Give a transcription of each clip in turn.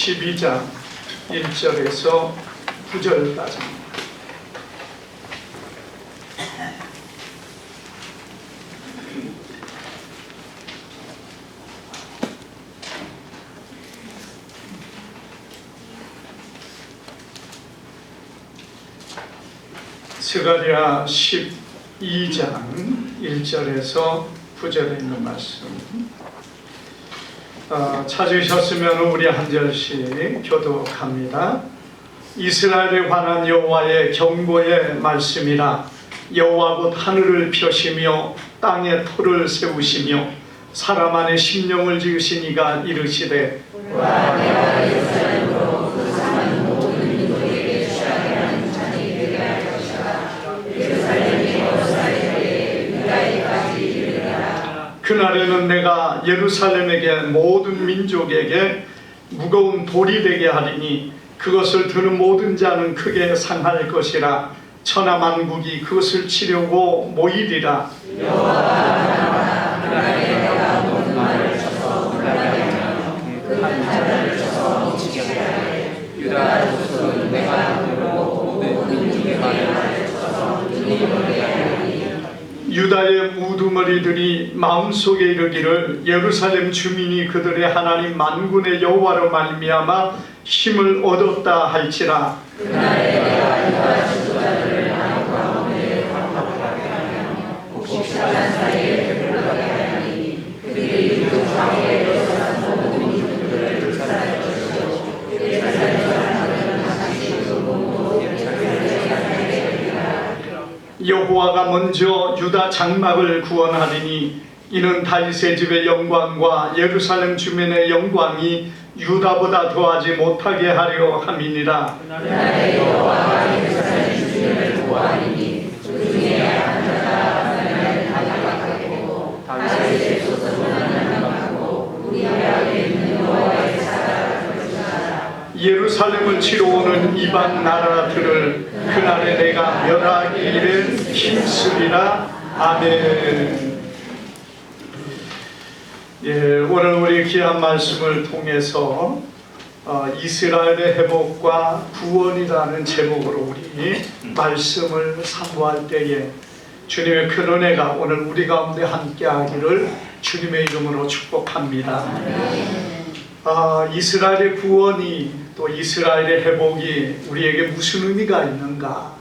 12장 1절에서 9절까지. 스가랴 12장 1절에서 9절에 있는 말씀 찾으셨으면 우리 한 절씩 교독합니다. 이스라엘에 관한 여호와의 경고의 말씀이라. 여호와 곧 하늘을 펴시며 땅에 토를 세우시며 사람 안에 심령을 지으신 이가 이르시되 그날에는 내가 예루살렘에게 모든 민족에게 무거운 돌이 되게 하리니 그것을 드는 모든 자는 크게 상할 것이라. 천하 만국이 그것을 치려고 모이리라. 여호와가 그날에 내가 모든 말을 쳐서 올라가게 하며 그 한 자를 쳐서 미치게 하되 유다 족속은 내가 부르고 모든 민족의 말을 쳐서 들리게 하리니 유다의 우두머리들이 마음속에 이르기를 예루살렘 주민이 그들의 하나님 만군의 여호와로 말미암아 힘을 얻었다 할지라. 그날에 내가 유다 지도자들을 하나님 가운데 화합하게 하며 곡식사단 사이에 들어가게 하니 그들이 그 좌우에 들어간 모든 민족들을 불살할 것이고 예루살렘 사람들은 다시 그 몸으로 예루살렘에 살게 되리라. 여호와가 먼저 유다 장막을 구원하리니 이는 다윗의 집의 영광과 예루살렘 주민의 영광이 유다보다 더하지 못하게 하려 함이니라. 그날에 여호와가 예루살렘 주민을 구하리니 그 중에 한 자가 하나님을 나가게 다윗의 소속을 나가고 우리 앞에 있는 여호와의 사랑을 것이라. 예루살렘을 치러 오는 이방 나라들을 그날에 내가 멸하기 이래 힘쓰리라. 아멘. 오늘 우리 귀한 말씀을 통해서 이스라엘의 회복과 구원이라는 제목으로 우리 말씀을 상고할 때에 주님의 그 은혜가 오늘 우리 가운데 함께하기를 주님의 이름으로 축복합니다. 이스라엘의 구원이 또 이스라엘의 회복이 우리에게 무슨 의미가 있는가?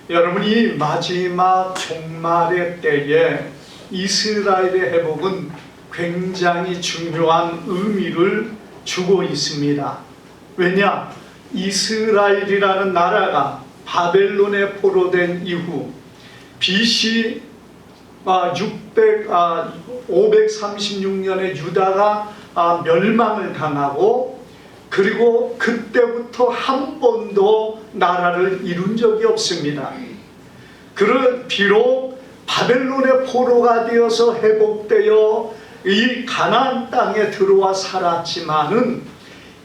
여러분이 마지막 종말의 때에 이스라엘의 회복은 굉장히 중요한 의미를 주고 있습니다. 왜냐? 이스라엘이라는 나라가 바벨론에 포로된 이후 BC 536년에 유다가 멸망을 당하고 그리고 그때부터 한 번도 나라를 이룬 적이 없습니다. 비록 바벨론의 포로가 되어서 회복되어 이 가나안 땅에 들어와 살았지만은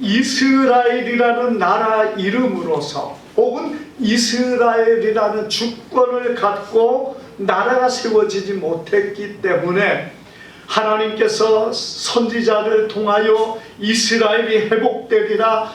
이스라엘이라는 나라 이름으로서 혹은 이스라엘이라는 주권을 갖고 나라가 세워지지 못했기 때문에 하나님께서 선지자를 통하여 이스라엘이 회복되리라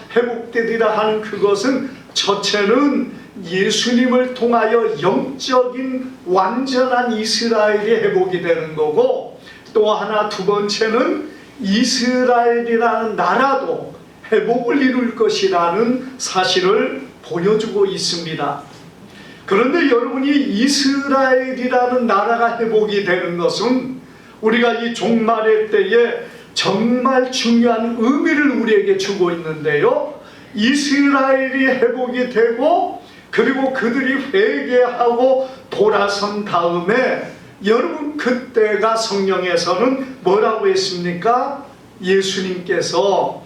하는 그것은 첫째는 예수님을 통하여 영적인 완전한 이스라엘이 회복이 되는 거고, 또 하나 두 번째는 이스라엘이라는 나라도 회복을 이룰 것이라는 사실을 보여주고 있습니다. 그런데 여러분이 이스라엘이라는 나라가 회복이 되는 것은 우리가 이 종말의 때에 정말 중요한 의미를 우리에게 주고 있는데요, 이스라엘이 회복이 되고 그리고 그들이 회개하고 돌아선 다음에 여러분 그때가 성경에서는 뭐라고 했습니까? 예수님께서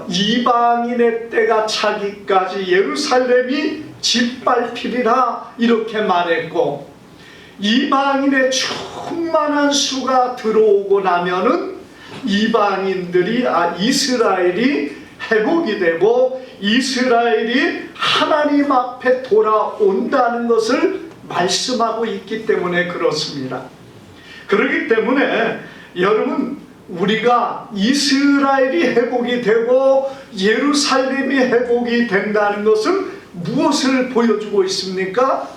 이방인의 때가 차기까지 예루살렘이 짓밟히리라 이렇게 말했고, 이방인의 충만한 수가 들어오고 나면은 이방인들이 이스라엘이 회복이 되고 이스라엘이 하나님 앞에 돌아온다는 것을 말씀하고 있기 때문에 그렇습니다. 그렇기 때문에 여러분 우리가 이스라엘이 회복이 되고 예루살렘이 회복이 된다는 것은 무엇을 보여주고 있습니까?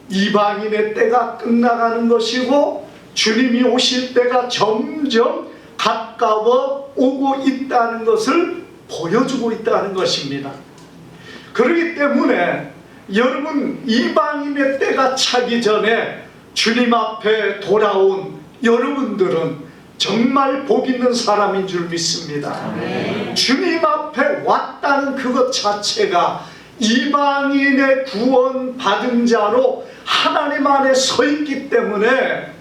이방인의 때가 끝나가는 것이고 주님이 오실 때가 점점 가까워 오고 있다는 것을 보여주고 있다는 것입니다. 그렇기 때문에 여러분, 이방인의 때가 차기 전에 주님 앞에 돌아온 여러분들은 정말 복 있는 사람인 줄 믿습니다. 주님 앞에 왔다는 그것 자체가 이방인의 구원 받은 자로 하나님 안에 서 있기 때문에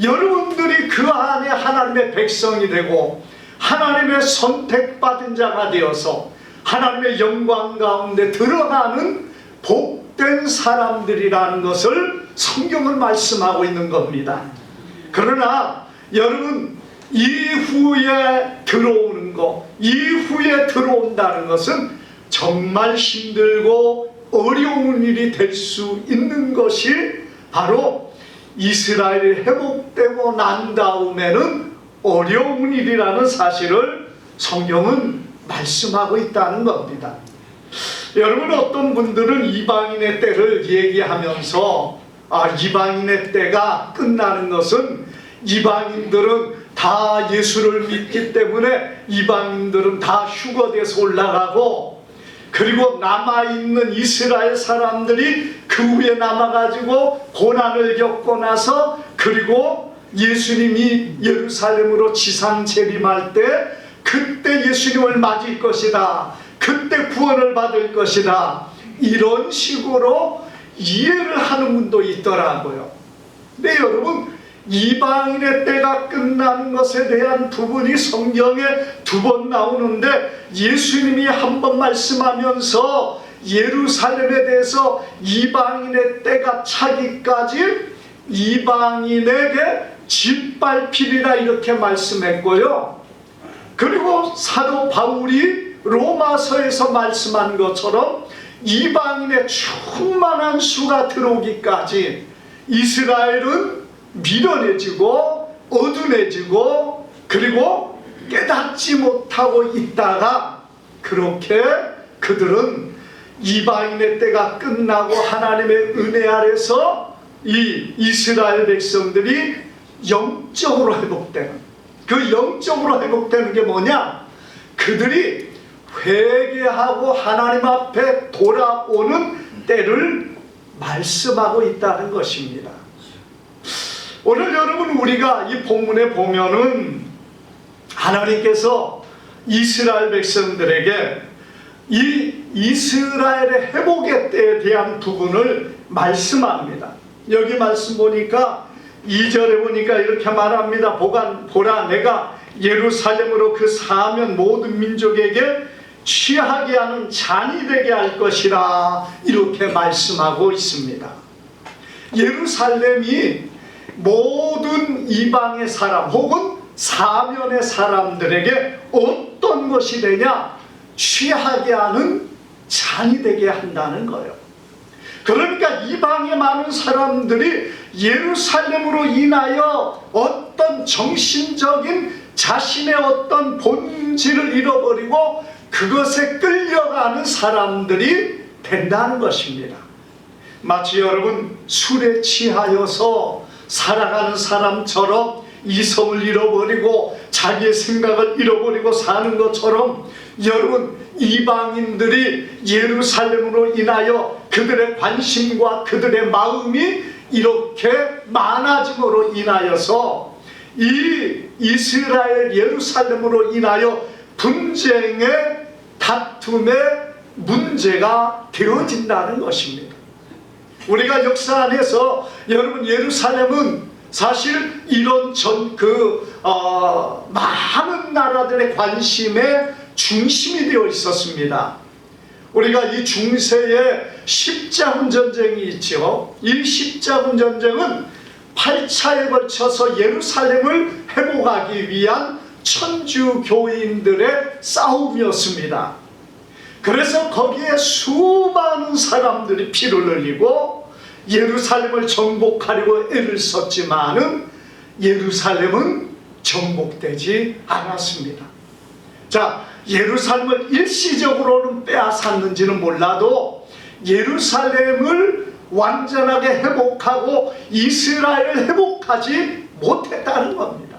여러분들이 그 안에 하나님의 백성이 되고 하나님의 선택받은 자가 되어서 하나님의 영광 가운데 들어가는 복된 사람들이라는 것을 성경은 말씀하고 있는 겁니다. 그러나 여러분, 이후에 들어오는 것, 이후에 들어온다는 것은 정말 힘들고 어려운 일이 될 수 있는 것이 바로 이스라엘이 회복되고 난 다음에는 어려운 일이라는 사실을 성경은 말씀하고 있다는 겁니다. 여러분, 어떤 분들은 이방인의 때를 얘기하면서 이방인의 때가 끝나는 것은 이방인들은 다 예수를 믿기 때문에 이방인들은 다 휴거돼서 올라가고, 그리고 남아있는 이스라엘 사람들이 그 위에 남아가지고 고난을 겪고 나서, 그리고 예수님이 예루살렘으로 지상 재림할 때 그때 예수님을 맞을 것이다, 그때 구원을 받을 것이다, 이런 식으로 이해를 하는 분도 있더라고요. 근데 여러분, 이방인의 때가 끝나는 것에 대한 부분이 성경에 2번 나오는데, 예수님이 한 번 말씀하면서 예루살렘에 대해서 이방인의 때가 차기까지 이방인에게 짓밟히리라 이렇게 말씀했고요. 그리고 사도 바울이 로마서에서 말씀한 것처럼 이방인의 충만한 수가 들어오기까지 이스라엘은 밀어내지고 어두워지고 그리고 깨닫지 못하고 있다가, 그렇게 그들은 이방인의 때가 끝나고 하나님의 은혜 아래서 이 이스라엘 백성들이 영적으로 회복되는, 그 영적으로 회복되는 게 뭐냐? 그들이 회개하고 하나님 앞에 돌아오는 때를 말씀하고 있다는 것입니다. 오늘 여러분, 우리가 이 본문에 보면은 하나님께서 이스라엘 백성들에게 이 이스라엘의 회복의 때에 대한 부분을 말씀합니다. 여기 말씀 보니까 2절에 보니까 이렇게 말합니다. 보라, 내가 예루살렘으로 그 사면 모든 민족에게 취하게 하는 잔이 되게 할 것이라, 이렇게 말씀하고 있습니다. 예루살렘이 모든 이방의 사람 혹은 사면의 사람들에게 어떤 것이 되냐? 취하게 하는 잔이 되게 한다는 거예요. 그러니까 이방의 많은 사람들이 예루살렘으로 인하여 어떤 정신적인 자신의 어떤 본질을 잃어버리고 그것에 끌려가는 사람들이 된다는 것입니다. 마치 여러분, 술에 취하여서 살아가는 사람처럼 이성을 잃어버리고 자기의 생각을 잃어버리고 사는 것처럼, 여러분, 이방인들이 예루살렘으로 인하여 그들의 관심과 그들의 마음이 이렇게 많아짐으로 인하여서 이 이스라엘 예루살렘으로 인하여 분쟁의 다툼의 문제가 되어진다는 것입니다. 우리가 역사 안에서 여러분, 예루살렘은 사실 이런 많은 나라들의 관심의 중심이 되어 있었습니다. 우리가 이 중세에 십자군 전쟁이 있죠. 이 십자군 전쟁은 8차에 걸쳐서 예루살렘을 회복하기 위한 천주교인들의 싸움이었습니다. 그래서 거기에 수많은 사람들이 피를 흘리고 예루살렘을 정복하려고 애를 썼지만은 예루살렘은 정복되지 않았습니다. 자, 예루살렘을 일시적으로는 빼앗았는지는 몰라도 예루살렘을 완전하게 회복하고 이스라엘을 회복하지 못했다는 겁니다.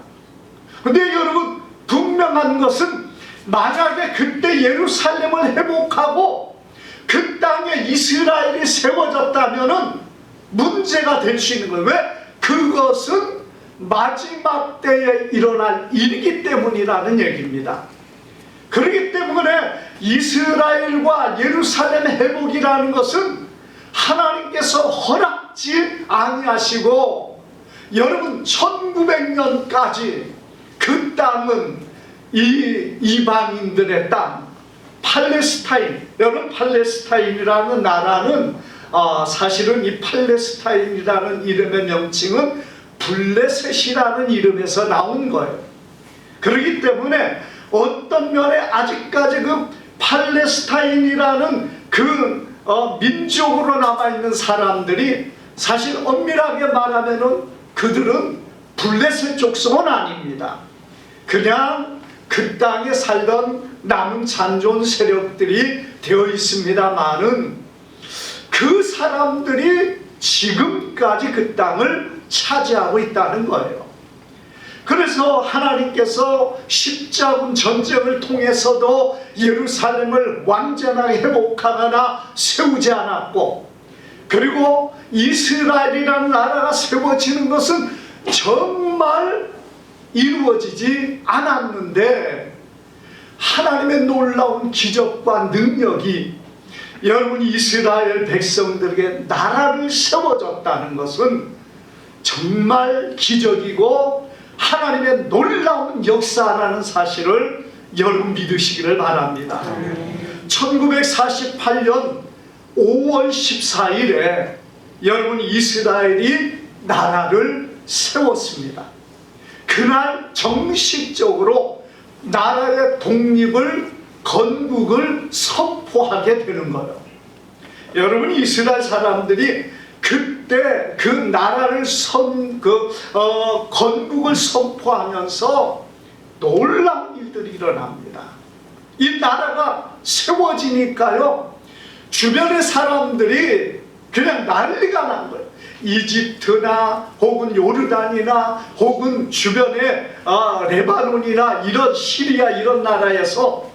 근데 여러분, 분명한 것은 만약에 그때 예루살렘을 회복하고 그 땅에 이스라엘이 세워졌다면 문제가 될 수 있는 거예요. 왜? 그것은 마지막 때에 일어날 일이기 때문이라는 얘기입니다. 그렇기 때문에 이스라엘과 예루살렘 회복이라는 것은 하나님께서 허락지 아니하시고, 여러분 1900년까지 그 땅은 이 이방인들의 땅, 팔레스타인, 여러분 팔레스타인이라는 나라는 사실은 이 팔레스타인이라는 이름의 명칭은 블레셋이라는 이름에서 나온 거예요. 그렇기 때문에 어떤 면에 아직까지 그 팔레스타인이라는 그 민족으로 남아있는 사람들이 사실 엄밀하게 말하면은 그들은 블레셋 족속은 아닙니다. 그냥 그 땅에 살던 남은 잔존 세력들이 되어 있습니다만은 그 사람들이 지금까지 그 땅을 차지하고 있다는 거예요. 그래서 하나님께서 십자군 전쟁을 통해서도 예루살렘을 완전하게 회복하거나 세우지 않았고, 그리고 이스라엘이라는 나라가 세워지는 것은 정말 이루어지지 않았는데, 하나님의 놀라운 기적과 능력이 여러분 이스라엘 백성들에게 나라를 세워줬다는 것은 정말 기적이고 하나님의 놀라운 역사라는 사실을 여러분 믿으시기를 바랍니다. 1948년 5월 14일에 여러분 이스라엘이 나라를 세웠습니다. 그날 정식적으로 나라의 독립을, 건국을 선포하게 되는 거예요. 여러분 이스라엘 사람들이 그때 그 나라를 건국을 선포하면서 놀라운 일들이 일어납니다. 이 나라가 세워지니까요, 주변의 사람들이 그냥 난리가 난 거예요. 이집트나 혹은 요르단이나 혹은 주변의 레바논이나 이런 시리아 이런 나라에서,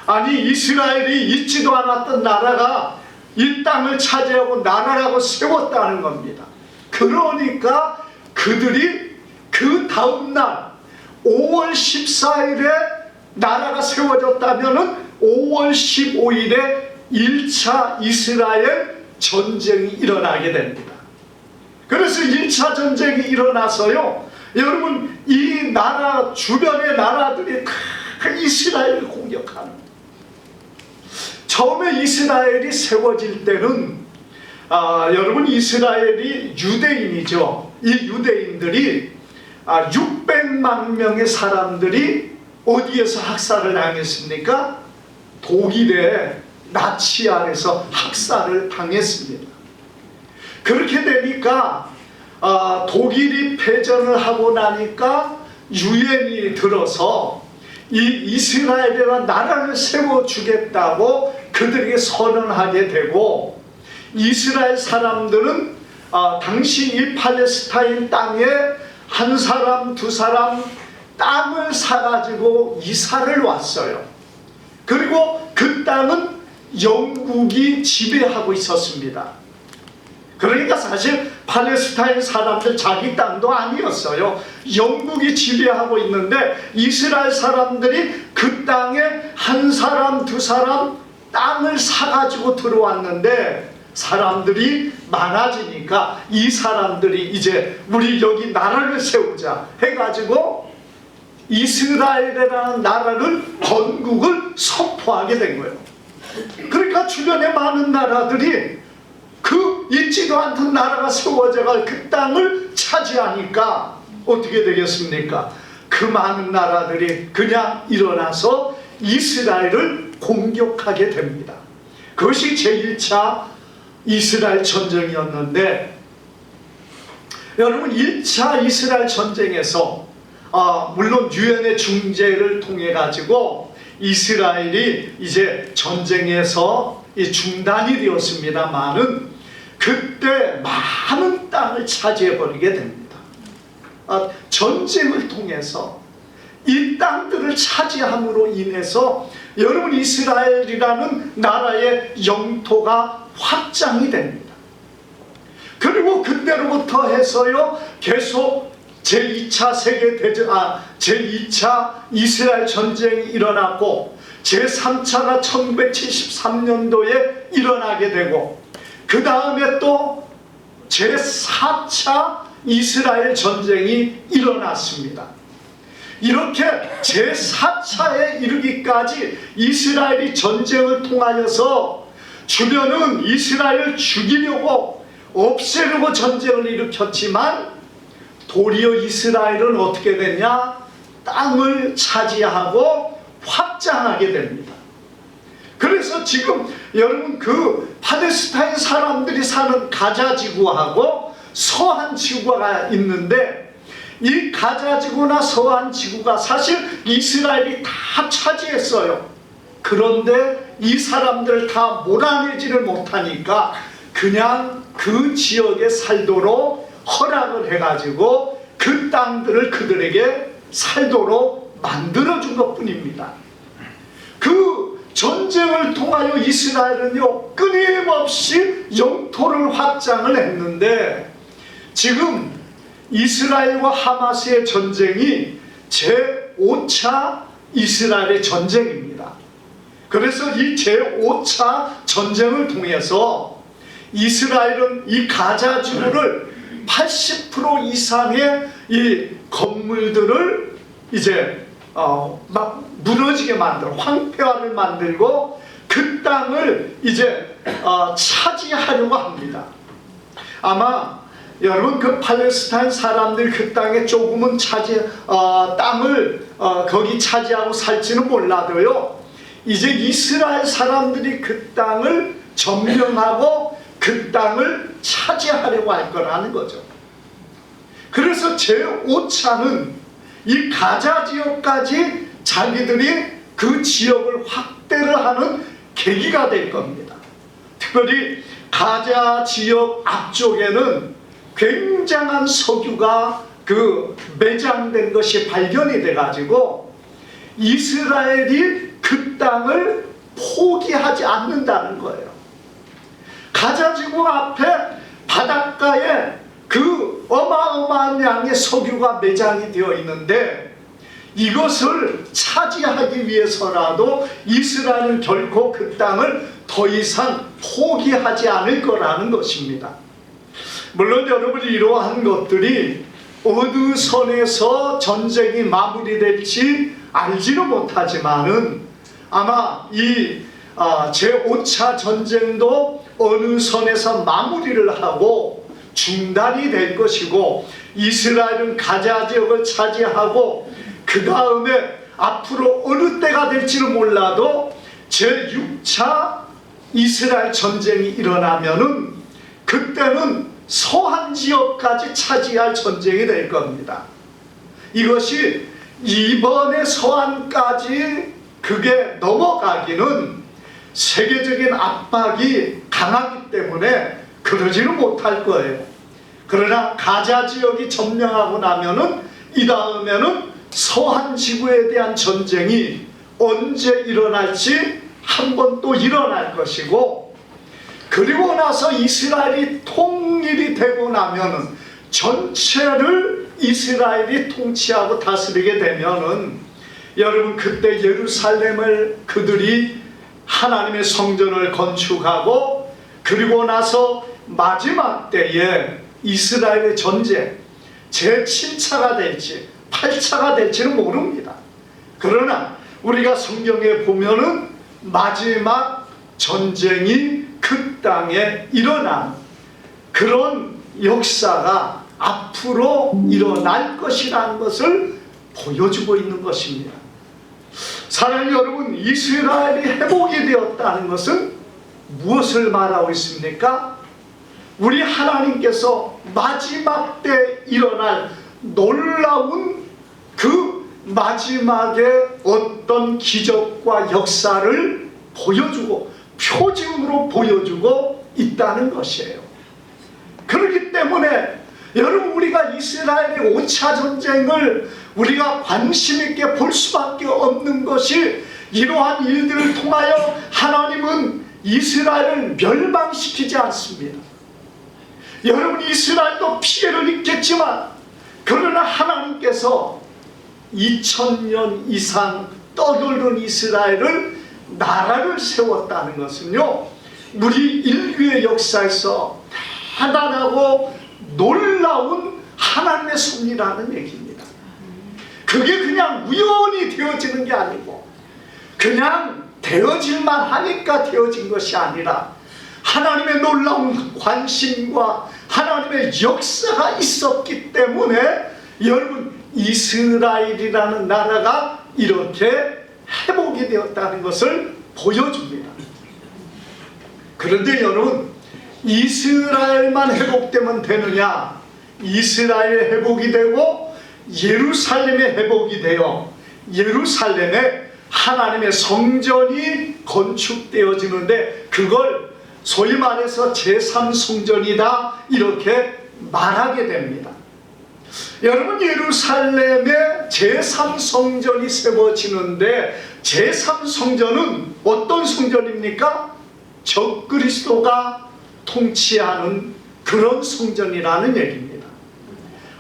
아니 이스라엘이 있지도 않았던 나라가 이 땅을 차지하고 나라라고 세웠다는 겁니다. 그러니까 그들이 그 다음날 5월 14일에 나라가 세워졌다면 5월 15일에 1차 이스라엘 전쟁이 일어나게 됩니다. 그래서 1차 전쟁이 일어나서요, 여러분 이 나라 주변의 나라들이 다 이스라엘을 공격하는, 처음에 이스라엘이 세워질 때는 여러분 이스라엘이 유대인이죠. 이 유대인들이 600만 명의 사람들이 어디에서 학살을 당했습니까? 독일의 나치 아래서 학살을 당했습니다. 그렇게 되니까 독일이 패전을 하고 나니까 유엔이 들어서 이 이스라엘이라는 나라를 세워주겠다고 그들에게 선언하게 되고, 이스라엘 사람들은 당시 이 팔레스타인 땅에 한 사람 두 사람 땅을 사가지고 이사를 왔어요. 그리고 그 땅은 영국이 지배하고 있었습니다. 그러니까 사실 팔레스타인 사람들 자기 땅도 아니었어요. 영국이 지배하고 있는데 이스라엘 사람들이 그 땅에 한 사람 두 사람 땅을 사가지고 들어왔는데, 사람들이 많아지니까 이 사람들이 이제 우리 여기 나라를 세우자 해가지고 이스라엘이라는 나라를 건국을 선포하게 된 거예요. 그러니까 주변에 많은 나라들이 그 있지도 않던 나라가 세워져가 그 땅을 차지하니까 어떻게 되겠습니까? 그 많은 나라들이 그냥 일어나서 이스라엘을 공격하게 됩니다. 그것이 제1차 이스라엘 전쟁이었는데, 여러분 1차 이스라엘 전쟁에서 물론 유엔의 중재를 통해 가지고 이스라엘이 이제 전쟁에서 중단이 되었습니다만은 그때 많은 땅을 차지해 버리게 됩니다. 전쟁을 통해서 이 땅들을 차지함으로 인해서 여러분 이스라엘이라는 나라의 영토가 확장이 됩니다. 그리고 그때로부터 해서요 계속 제2차 세계대전, 제2차 이스라엘 전쟁이 일어났고 제3차가 1973년도에 일어나게 되고 그 다음에 또 제4차 이스라엘 전쟁이 일어났습니다. 이렇게 제4차에 이르기까지 이스라엘이 전쟁을 통하여서 주변은 이스라엘을 죽이려고 없애려고 전쟁을 일으켰지만 도리어 이스라엘은 어떻게 되냐? 땅을 차지하고 확장하게 됩니다. 그래서 지금 여러분 그 팔레스타인 사람들이 사는 가자 지구하고 서한 지구가 있는데 이 가자 지구나 서한 지구가 사실 이스라엘이 다 차지했어요. 그런데 이 사람들을 다 몰아내지를 못하니까 그냥 그 지역에 살도록 허락을 해가지고 그 땅들을 그들에게 살도록 만들어준 것 뿐입니다. 그 전쟁을 통하여 이스라엘은요 끊임없이 영토를 확장을 했는데 지금 이스라엘과 하마스의 전쟁이 제5차 이스라엘의 전쟁입니다. 그래서 이 제5차 전쟁을 통해서 이스라엘은 이 가자 지구를 80% 이상의 이 건물들을 이제 막 무너지게 만들어 황폐화를 만들고 그 땅을 이제 차지하려고 합니다. 아마 여러분 그 팔레스타인 사람들 그 땅에 조금은 땅을 거기 차지하고 살지는 몰라도요 이제 이스라엘 사람들이 그 땅을 점령하고 그 땅을 차지하려고 할 거라는 거죠. 그래서 제5차는 이 가자 지역까지 자기들이 그 지역을 확대를 하는 계기가 될 겁니다. 특별히 가자 지역 앞쪽에는 굉장한 석유가 그 매장된 것이 발견이 돼가지고 이스라엘이 그 땅을 포기하지 않는다는 거예요. 가자지구 앞에 바닷가에 그 어마어마한 양의 석유가 매장이 되어 있는데 이것을 차지하기 위해서라도 이스라엘은 결코 그 땅을 더 이상 포기하지 않을 거라는 것입니다. 물론 여러분이 이러한 것들이 어느 선에서 전쟁이 마무리될지 알지는 못하지만은 아마 이 제5차 전쟁도 어느 선에서 마무리를 하고 중단이 될 것이고 이스라엘은 가자 지역을 차지하고 그 다음에 앞으로 어느 때가 될지는 몰라도 제6차 이스라엘 전쟁이 일어나면은 그때는 서한 지역까지 차지할 전쟁이 될 겁니다. 이것이 이번에 서한까지 그게 넘어가기는 세계적인 압박이 강하기 때문에 그러지는 못할 거예요. 그러나 가자 지역이 점령하고 나면은 이 다음에는 서한 지구에 대한 전쟁이 언제 일어날지 한 번 또 일어날 것이고 그리고 나서 이스라엘이 통일이 되고 나면은 전체를 이스라엘이 통치하고 다스리게 되면은 여러분 그때 예루살렘을 그들이 하나님의 성전을 건축하고 그리고 나서 마지막 때에 이스라엘의 전쟁 제7차가 될지 8차가 될지는 모릅니다. 그러나 우리가 성경에 보면은 마지막 전쟁이 그 땅에 일어난 그런 역사가 앞으로 일어날 것이라는 것을 보여주고 있는 것입니다. 사랑하는 여러분, 이스라엘이 회복이 되었다는 것은 무엇을 말하고 있습니까? 우리 하나님께서 마지막 때 일어날 놀라운 그 마지막에 어떤 기적과 역사를 보여주고 표징으로 보여주고 있다는 것이에요. 그렇기 때문에 여러분, 우리가 이스라엘의 5차 전쟁을 우리가 관심 있게 볼 수밖에 없는 것이, 이러한 일들을 통하여 하나님은 이스라엘을 멸망시키지 않습니다. 여러분, 이스라엘도 피해를 입겠지만 그러나 하나님께서 2000년 이상 떠돌던 이스라엘을 나라를 세웠다는 것은요, 우리 인류의 역사에서 대단하고 놀라운 하나님의 섭리라는 얘기입니다. 그게 그냥 우연히 되어지는 게 아니고 그냥 되어질만 하니까 되어진 것이 아니라 하나님의 놀라운 관심과 하나님의 역사가 있었기 때문에 여러분, 이스라엘이라는 나라가 이렇게 회복이 되었다는 것을 보여줍니다. 그런데 여러분, 이스라엘만 회복되면 되느냐? 이스라엘의 회복이 되고 예루살렘의 회복이 되어 예루살렘에 하나님의 성전이 건축되어지는데, 그걸 소위 말해서 제3성전이다 이렇게 말하게 됩니다. 여러분, 예루살렘에 제3성전이 세워지는데, 제3성전은 어떤 성전입니까? 적그리스도가 통치하는 그런 성전이라는 얘기입니다.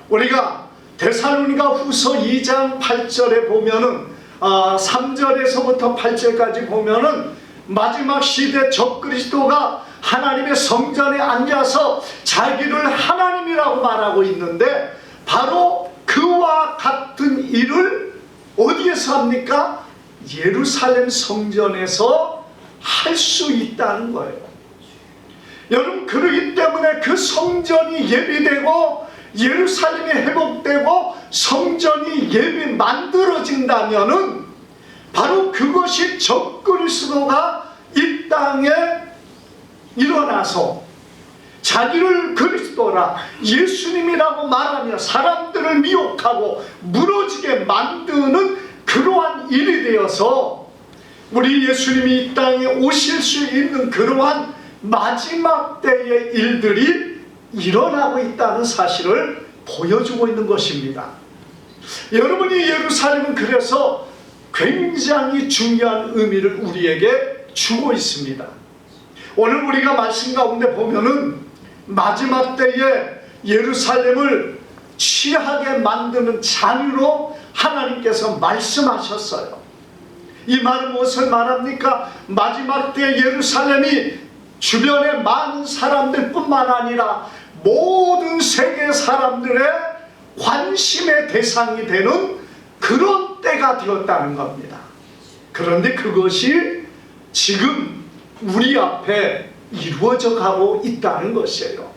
우리가 데살로니가 후서 2장 8절에 보면은 3절에서부터 8절까지 보면은 마지막 시대 적그리스도가 하나님의 성전에 앉아서 자기를 하나님이라고 말하고 있는데, 바로 그와 같은 일을 어디에서 합니까? 예루살렘 성전에서 할 수 있다는 거예요. 여러분, 그러기 때문에 그 성전이 예비되고 예루살렘이 회복되고 성전이 만들어진다면은 바로 그것이 적그리스도가 이 땅에 일어나서 자기를 그리스도라, 예수님이라고 말하며 사람들을 미혹하고 무너지게 만드는 그러한 일이 되어서 우리 예수님이 이 땅에 오실 수 있는 그러한 마지막 때의 일들이 일어나고 있다는 사실을 보여주고 있는 것입니다. 여러분이 예루살렘은 그래서 굉장히 중요한 의미를 우리에게 주고 있습니다. 오늘 우리가 말씀 가운데 보면은 마지막 때에 예루살렘을 취하게 만드는 잔으로 하나님께서 말씀하셨어요. 이 말은 무엇을 말합니까? 마지막 때 예루살렘이 주변의 많은 사람들 뿐만 아니라 모든 세계 사람들의 관심의 대상이 되는 그런 때가 되었다는 겁니다. 그런데 그것이 지금 우리 앞에 이루어져 가고 있다는 것이에요.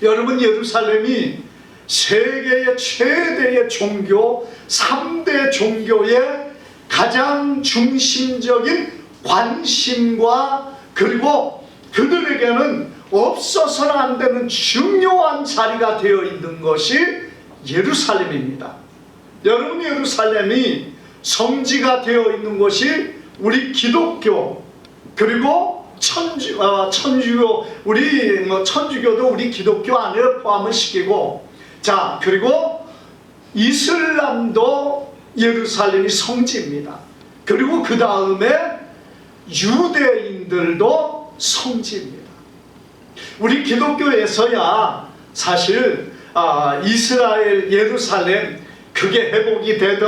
여러분, 예루살렘이 세계의 최대의 종교, 3대 종교의 가장 중심적인 관심과, 그리고 그들에게는 없어서는 안 되는 중요한 자리가 되어 있는 것이 예루살렘입니다. 여러분, 예루살렘이 성지가 되어 있는 것이 우리 기독교, 그리고 천주교, 우리 천주교도 우리 기독교 안에 포함을 시키고, 자, 그리고 이슬람도 예루살렘이 성지입니다. 그리고 그 다음에 유대인들도 성지입니다. 우리 기독교에서야 사실 이스라엘, 예루살렘 그게 회복이 되든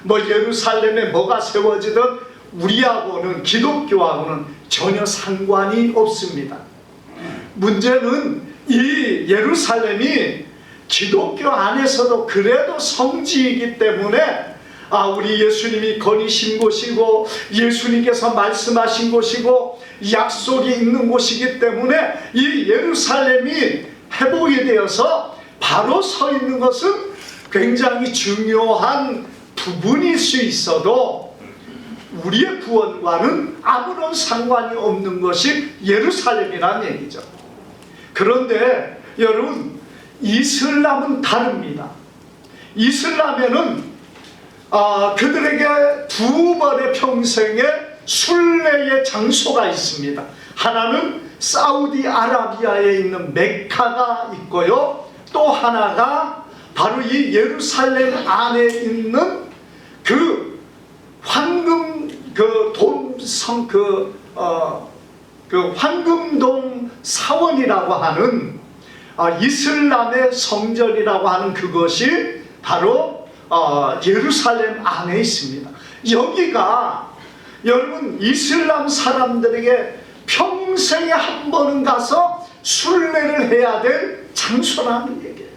뭐 예루살렘에 뭐가 세워지든 우리하고는, 기독교하고는 전혀 상관이 없습니다. 문제는 이 예루살렘이 기독교 안에서도 그래도 성지이기 때문에 우리 예수님이 거니신 곳이고 예수님께서 말씀하신 곳이고 약속이 있는 곳이기 때문에 이 예루살렘이 회복이 되어서 바로 서 있는 것은 굉장히 중요한 부분일 수 있어도 우리의 구원과는 아무런 상관이 없는 것이 예루살렘이라는 얘기죠. 그런데 여러분, 이슬람은 다릅니다. 이슬람에는 그들에게 두 번의 평생에 순례의 장소가 있습니다. 하나는 사우디아라비아에 있는 메카가 있고요, 또 하나가 바로 이 예루살렘 안에 있는 그 황금 황금동 사원이라고 하는 이슬람의 성전이라고 하는 그것이 바로 예루살렘 안에 있습니다. 여기가 여러분 이슬람 사람들에게 평생에 한 번은 가서 순례를 해야 될 장소라는 얘기예요.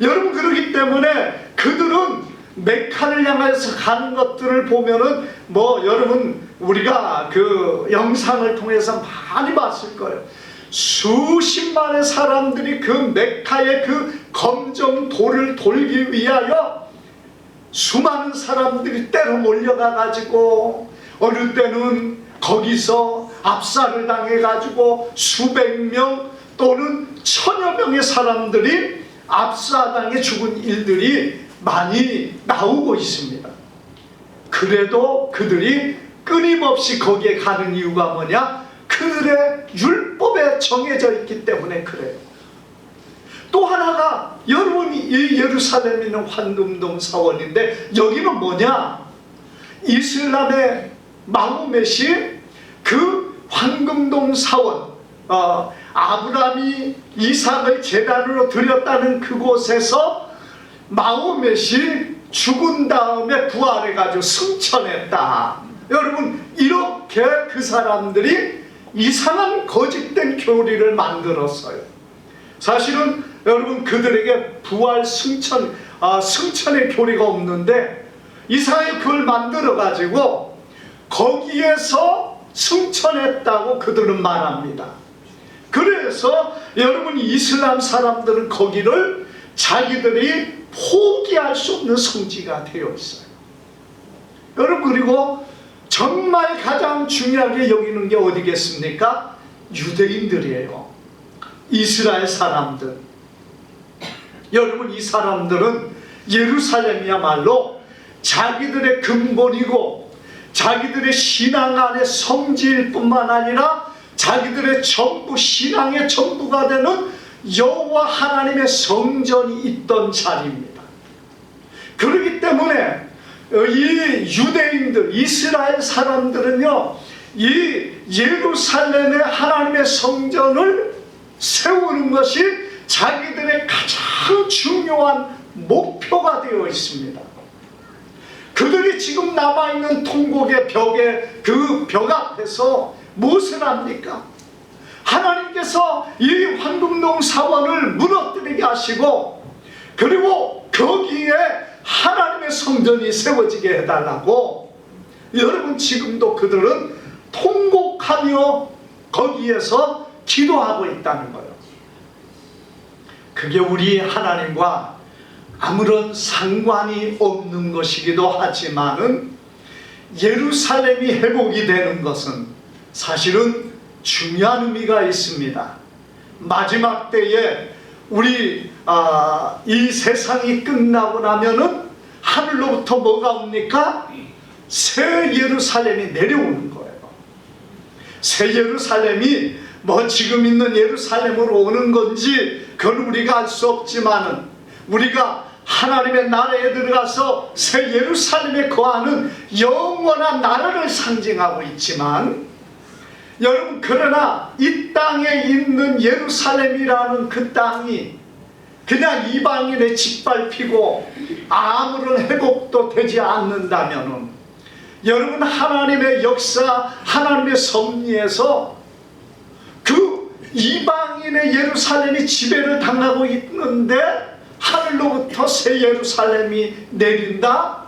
여러분, 그렇기 때문에 그들은 메카를 향해서 가는 것들을 보면은 여러분 우리가 그 영상을 통해서 많이 봤을 거예요. 수십만의 사람들이 그 메카의 그 검정 돌을 돌기 위하여 수많은 사람들이 때로 몰려가 가지고 어느 때는 거기서 압살을 당해 가지고 수백 명 또는 천여 명의 사람들이 압사당해 죽은 일들이 많이 나오고 있습니다. 그래도 그들이 끊임없이 거기에 가는 이유가 뭐냐? 그들의 율법에 정해져 있기 때문에 그래요. 또 하나가 여러분 이 예루살렘에 있는 황금동 사원인데, 여기는 뭐냐? 이슬람의 마호멧이 그 황금동 사원, 아브라함이 이삭을 제단으로 드렸다는 그곳에서 마호멧이 죽은 다음에 부활해가지고 승천했다. 여러분, 이렇게 그 사람들이 이상한 거짓된 교리를 만들었어요. 사실은 여러분 그들에게 부활 승천의 교리가 없는데 이상하게 그걸 만들어가지고 거기에서 승천했다고 그들은 말합니다. 그래서 여러분 이슬람 사람들은 거기를 자기들이 포기할 수 없는 성지가 되어 있어요. 여러분, 그리고 정말 가장 중요하게 여기는 게 어디겠습니까? 유대인들이에요. 이스라엘 사람들. 여러분, 이 사람들은 예루살렘이야말로 자기들의 근본이고 자기들의 신앙 안의 성지일 뿐만 아니라 자기들의 전부, 신앙의 전부가 되는 여호와 하나님의 성전이 있던 자리입니다. 그렇기 때문에 이 유대인들, 이스라엘 사람들은요, 이 예루살렘의 하나님의 성전을 세우는 것이 자기들의 가장 중요한 목표가 되어 있습니다. 그들이 지금 남아있는 통곡의 벽에, 그 벽 앞에서 무엇을 합니까? 하나님께서 이 황금동 사원을 무너뜨리게 하시고, 그리고 거기에 하나님의 성전이 세워지게 해달라고 여러분 지금도 그들은 통곡하며 거기에서 기도하고 있다는 거예요. 그게 우리 하나님과 아무런 상관이 없는 것이기도 하지만은 예루살렘이 회복이 되는 것은 사실은 중요한 의미가 있습니다. 마지막 때에 우리 이 세상이 끝나고 나면은 하늘로부터 뭐가 옵니까? 새 예루살렘이 내려오는 거예요. 새 예루살렘이 지금 있는 예루살렘으로 오는 건지 그건 우리가 알 수 없지만은 우리가 하나님의 나라에 들어가서 새 예루살렘에 거하는 영원한 나라를 상징하고 있지만, 여러분, 그러나 이 땅에 있는 예루살렘이라는 그 땅이 그냥 이방인의 짓밟히고 아무런 회복도 되지 않는다면은 여러분, 하나님의 역사, 하나님의 섭리에서 그 이방인의 예루살렘이 지배를 당하고 있는데 하늘로부터 새 예루살렘이 내린다?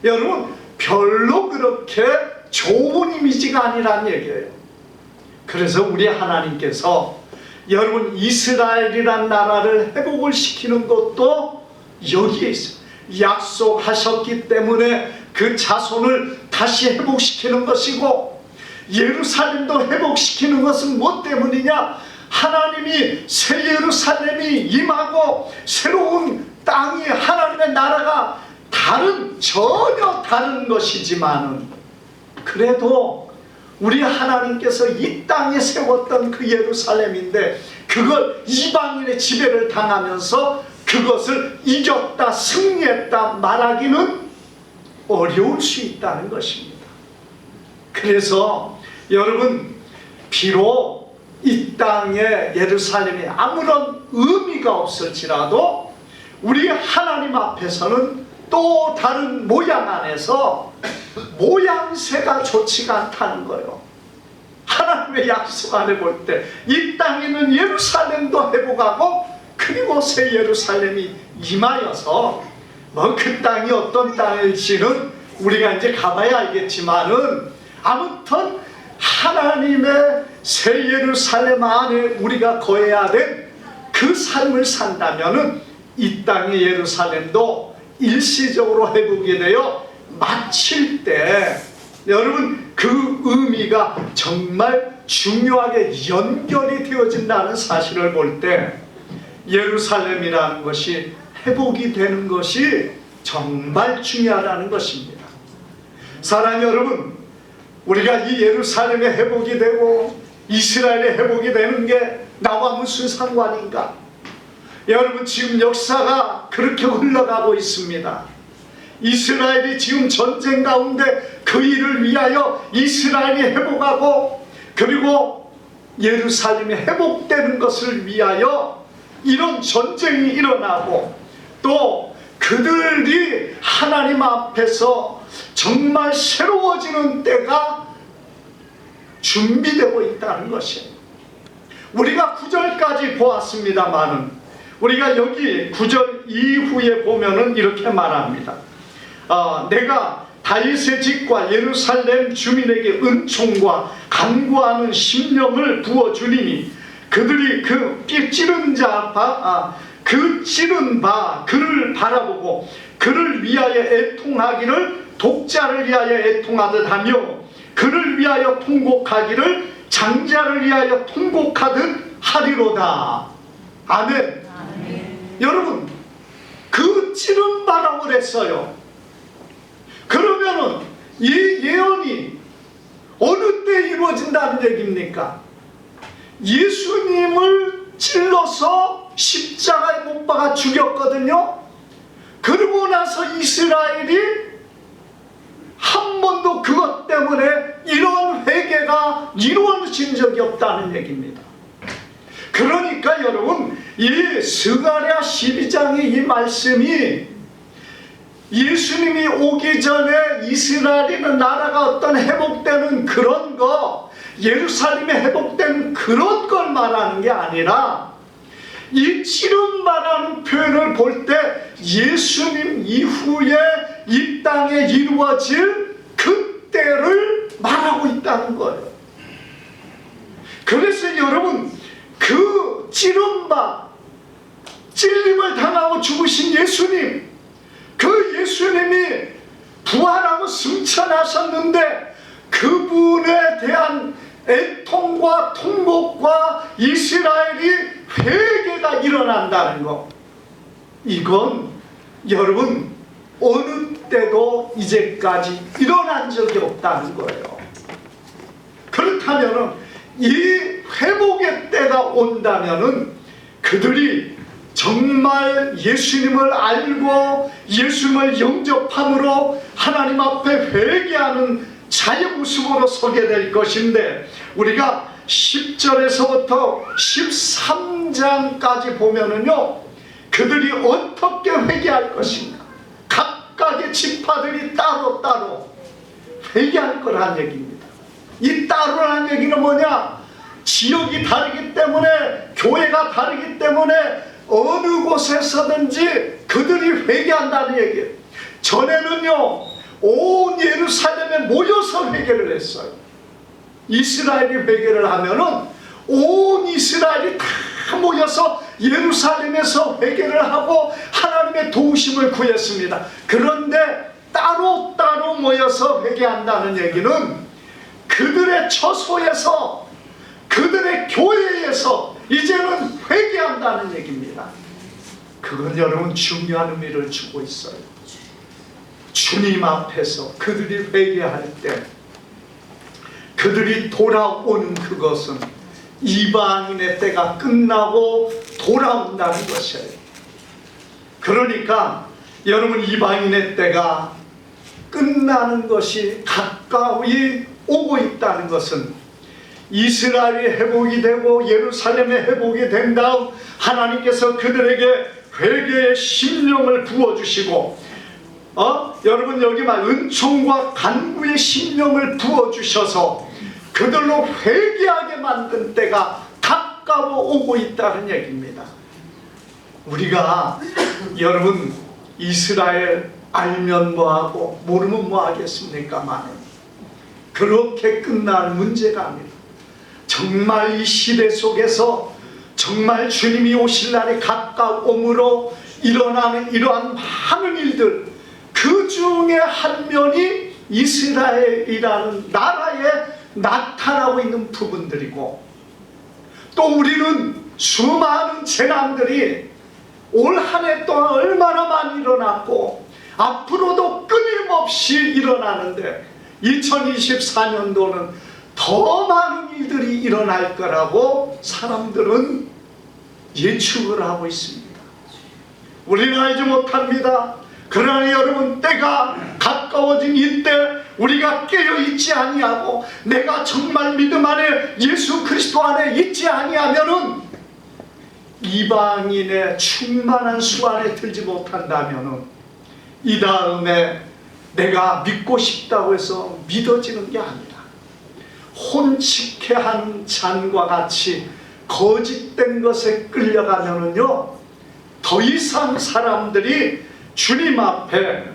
여러분, 별로 그렇게 좋은 이미지가 아니란 얘기예요. 그래서 우리 하나님께서 여러분 이스라엘이란 나라를 회복을 시키는 것도 여기에 있어요. 약속하셨기 때문에 그 자손을 다시 회복시키는 것이고, 예루살렘도 회복시키는 것은 무엇 때문이냐? 하나님이 새 예루살렘이 임하고 새로운 땅이 하나님의 나라가 전혀 다른 것이지만은 그래도 우리 하나님께서 이 땅에 세웠던 그 예루살렘인데 그걸 이방인의 지배를 당하면서 그것을 이겼다, 승리했다 말하기는 어려울 수 있다는 것입니다. 그래서 여러분, 비록 이 땅의 예루살렘이 아무런 의미가 없을지라도 우리 하나님 앞에서는 또 다른 모양 안에서 모양새가 좋지가 않다는 거예요. 하나님의 약속 안에 볼 때 이 땅에 있는 예루살렘도 회복하고 그리고 새 예루살렘이 임하여서 그 땅이 어떤 땅일지는 우리가 이제 가봐야 알겠지만은 아무튼 하나님의 새 예루살렘 안에 우리가 거해야 될 그 삶을 산다면은 이 땅의 예루살렘도 일시적으로 회복이 되어 마칠 때 여러분 그 의미가 정말 중요하게 연결이 되어진다는 사실을 볼 때 예루살렘이라는 것이 회복이 되는 것이 정말 중요하다는 것입니다. 사랑하는 여러분, 우리가 이 예루살렘의 회복이 되고 이스라엘의 회복이 되는 게 나와 무슨 상관인가? 여러분, 지금 역사가 그렇게 흘러가고 있습니다. 이스라엘이 지금 전쟁 가운데 그 일을 위하여 이스라엘이 회복하고 그리고 예루살렘이 회복되는 것을 위하여 이런 전쟁이 일어나고 또 그들이 하나님 앞에서 정말 새로워지는 때가 준비되고 있다는 것이에요. 우리가 9절까지 보았습니다만은 우리가 여기 9절 이후에 보면은 이렇게 말합니다. 내가 다윗의 집과 예루살렘 주민에게 은총과 간구하는 심령을 부어주리니 그들이 그 찌른 바 그를 바라보고 그를 위하여 애통하기를 독자를 위하여 애통하듯 하며 그를 위하여 통곡하기를 장자를 위하여 통곡하듯 하리로다. 아멘. 여러분, 그 찌른 바라고 그랬어요. 그러면은 이 예언이 어느 때 이루어진다는 얘기입니까? 예수님을 찔러서 십자가에 못 박아 죽였거든요. 그러고 나서 이스라엘이 한 번도 그것 때문에 이런 회개가 이루어진 적이 없다는 얘기입니다. 그러니까 여러분, 이 스가랴 12장의 이 말씀이 예수님이 오기 전에 이스라엘이는 나라가 어떤 회복되는 그런 거, 예루살렘이 회복되는 그런 걸 말하는 게 아니라 이 찌른바라는 표현을 볼 때 예수님 이후에 이 땅에 이루어질 그때를 말하고 있다는 거예요. 그래서 여러분, 그 찌른바, 찔림을 당하고 죽으신 예수님, 그 예수님이 부활하고 승천하셨는데 그분에 대한 애통과 통곡과 이스라엘이 회개가 일어난다는 것, 이건 여러분 어느 때도 이제까지 일어난 적이 없다는 거예요. 그렇다면 이 회복의 때가 온다면 그들이 정말 예수님을 알고 예수님을 영접함으로 하나님 앞에 회개하는 자의 모습으로 서게 될 것인데, 우리가 10절에서부터 13장까지 보면은요, 그들이 어떻게 회개할 것인가, 각각의 지파들이 따로따로 회개할 거라는 얘기입니다. 이 따로라는 얘기는 뭐냐? 지역이 다르기 때문에, 교회가 다르기 때문에 어느 곳에서든지 그들이 회개한다는 얘기예요. 전에는요, 온 예루살렘에 모여서 회개를 했어요. 이스라엘이 회개를 하면은 온 이스라엘이 다 모여서 예루살렘에서 회개를 하고 하나님의 도우심을 구했습니다. 그런데 따로따로 모여서 회개한다는 얘기는 그들의 처소에서, 그들의 교회에서 이제는 회개한다는 얘기입니다. 그건 여러분 중요한 의미를 주고 있어요. 주님 앞에서 그들이 회개할 때 그들이 돌아오는 그것은 이방인의 때가 끝나고 돌아온다는 것이에요. 그러니까 여러분, 이방인의 때가 끝나는 것이 가까이 오고 있다는 것은 이스라엘이 회복이 되고 예루살렘이 회복이 된 다음 하나님께서 그들에게 회개의 심령을 부어주시고 여러분, 여기 말 은총과 간구의 심령을 부어주셔서 그들로 회개하게 만든 때가 가까워 오고 있다는 얘기입니다. 우리가 여러분, 이스라엘 알면 뭐하고 모르면 뭐하겠습니까만 그렇게 끝날 문제가 아니라 정말 이 시대 속에서 정말 주님이 오실 날이 가까움으로 일어나는 이러한 많은 일들, 그 중에 한 면이 이스라엘이라는 나라에 나타나고 있는 부분들이고, 또 우리는 수많은 재난들이 올 한 해 동안 얼마나 많이 일어났고 앞으로도 끊임없이 일어나는데 2024년도는 더 많은 일들이 일어날 거라고 사람들은 예측을 하고 있습니다. 우리는 알지 못합니다. 그러나 여러분, 때가 가까워진 이때 우리가 깨어있지 아니하고 내가 정말 믿음 안에 예수 그리스도 안에 있지 아니하면은, 이방인의 충만한 수 안에 들지 못한다면은 이 다음에 내가 믿고 싶다고 해서 믿어지는 게 아니라 혼칙해한 잔과 같이 거짓된 것에 끌려가면은요, 더 이상 사람들이 주님 앞에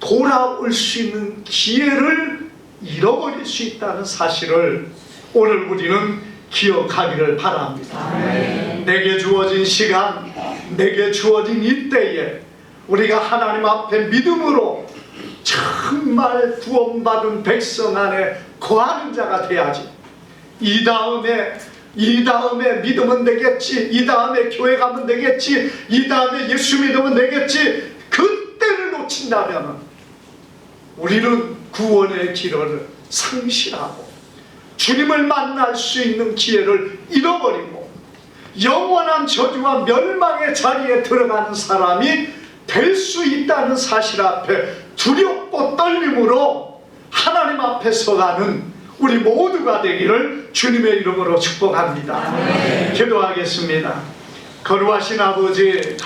돌아올 수 있는 기회를 잃어버릴 수 있다는 사실을 오늘 우리는 기억하기를 바랍니다. 내게 주어진 시간, 내게 주어진 이때에 우리가 하나님 앞에 믿음으로 정말 구원받은 백성 안에 거하는 자가 돼야지. 이 다음에 믿으면 되겠지, 이 다음에 교회 가면 되겠지, 이 다음에 예수 믿으면 되겠지, 그때를 놓친다면 우리는 구원의 길을 상실하고 주님을 만날 수 있는 기회를 잃어버리고 영원한 저주와 멸망의 자리에 들어가는 사람이 될 수 있다는 사실 앞에 두렵고 떨림으로 하나님 앞에 서가는 우리 모두가 되기를 주님의 이름으로 축복합니다. 기도하겠습니다. 거룩하신 아버지,